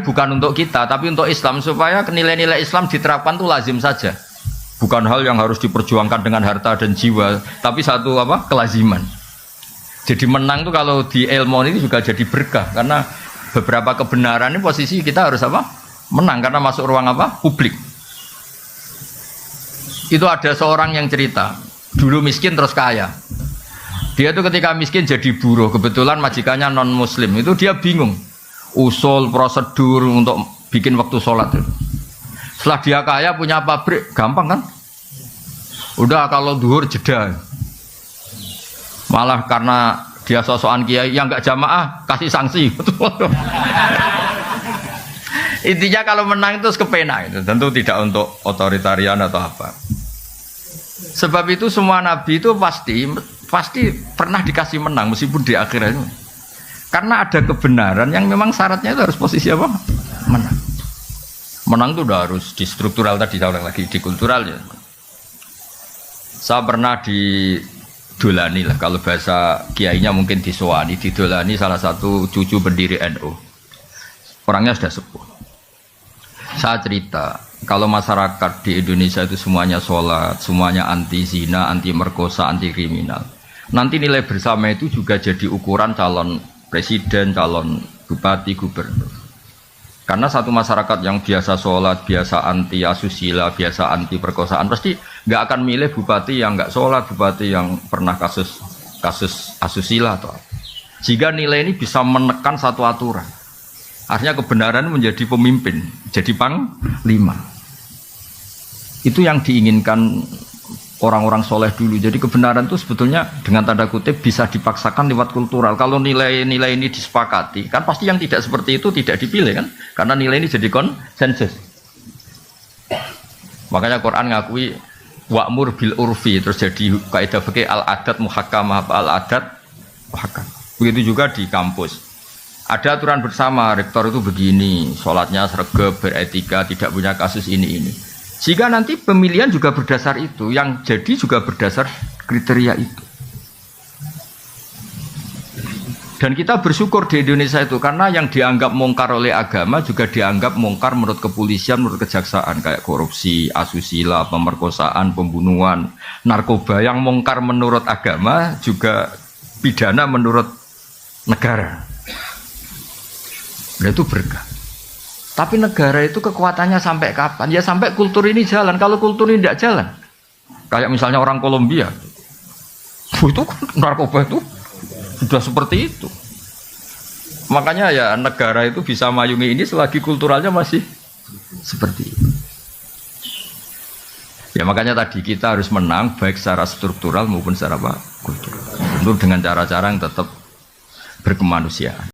bukan untuk kita, tapi untuk Islam supaya nilai-nilai Islam diterapkan tuh lazim saja. Bukan hal yang harus diperjuangkan dengan harta dan jiwa, tapi satu kelaziman. Jadi menang tuh kalau di ilmu ini juga jadi berkah karena beberapa kebenaran ini posisi kita harus menang karena masuk ruang publik. Itu ada seorang yang cerita, dulu miskin terus kaya. Dia tuh ketika miskin jadi buruh, kebetulan majikannya non muslim, itu dia bingung usul prosedur untuk bikin waktu sholat. Setelah dia kaya punya pabrik, gampang kan? Udah kalau duhur jeda. Malah karena dia sosokan kiai yang nggak jamaah kasih sanksi. Intinya kalau menang itu kepena itu, tentu tidak untuk otoritarian atau apa. Sebab itu semua nabi itu pasti pernah dikasih menang meskipun di akhirat itu. Karena ada kebenaran yang memang syaratnya itu harus posisi menang. Menang itu udah harus di struktural tadi, saya ulang lagi di kultural ya. Saya pernah didolani lah, kalau bahasa kiainya mungkin disowani, didolani salah satu cucu pendiri NU. Orangnya sudah sepuh. Saya cerita, kalau masyarakat di Indonesia itu semuanya sholat, semuanya anti zina, anti merkosa, anti kriminal. Nanti nilai bersama itu juga jadi ukuran calon presiden, calon bupati, gubernur. Karena satu masyarakat yang biasa sholat, biasa anti asusila, biasa anti perkosaan, pasti nggak akan milih bupati yang nggak sholat, bupati yang pernah kasus asusila atau apa. Jika nilai ini bisa menekan satu aturan, artinya kebenaran menjadi pemimpin, jadi panglima. Itu yang diinginkan orang-orang soleh dulu. Jadi kebenaran itu sebetulnya dengan tanda kutip bisa dipaksakan lewat kultural. Kalau nilai-nilai ini disepakati, kan pasti yang tidak seperti itu tidak dipilih kan? Karena nilai ini jadi konsensus. Makanya Quran ngakui wa'mur bil urfi, terus jadi kaidah fikih al-adat muhakkamah, al-adat muhakkam. Begitu juga di kampus. Ada aturan bersama, rektor itu begini, sholatnya sregep, beretika, tidak punya kasus ini. Jika nanti pemilihan juga berdasar itu, yang jadi juga berdasar kriteria itu. Dan kita bersyukur di Indonesia itu, karena yang dianggap mungkar oleh agama juga dianggap mungkar menurut kepolisian, menurut kejaksaan, kayak korupsi, asusila, pemerkosaan, pembunuhan, narkoba. Yang mungkar menurut agama juga pidana menurut negara. Nah, itu berkah. Tapi negara itu kekuatannya sampai kapan? Ya sampai kultur ini jalan. Kalau kultur ini tidak jalan, kayak misalnya orang Kolombia, itu narkoba itu sudah seperti itu. Makanya ya negara itu bisa mayungi ini selagi kulturalnya masih seperti itu. Ya makanya tadi kita harus menang baik secara struktural maupun secara kultural. Tentu dengan cara-cara yang tetap berkemanusiaan.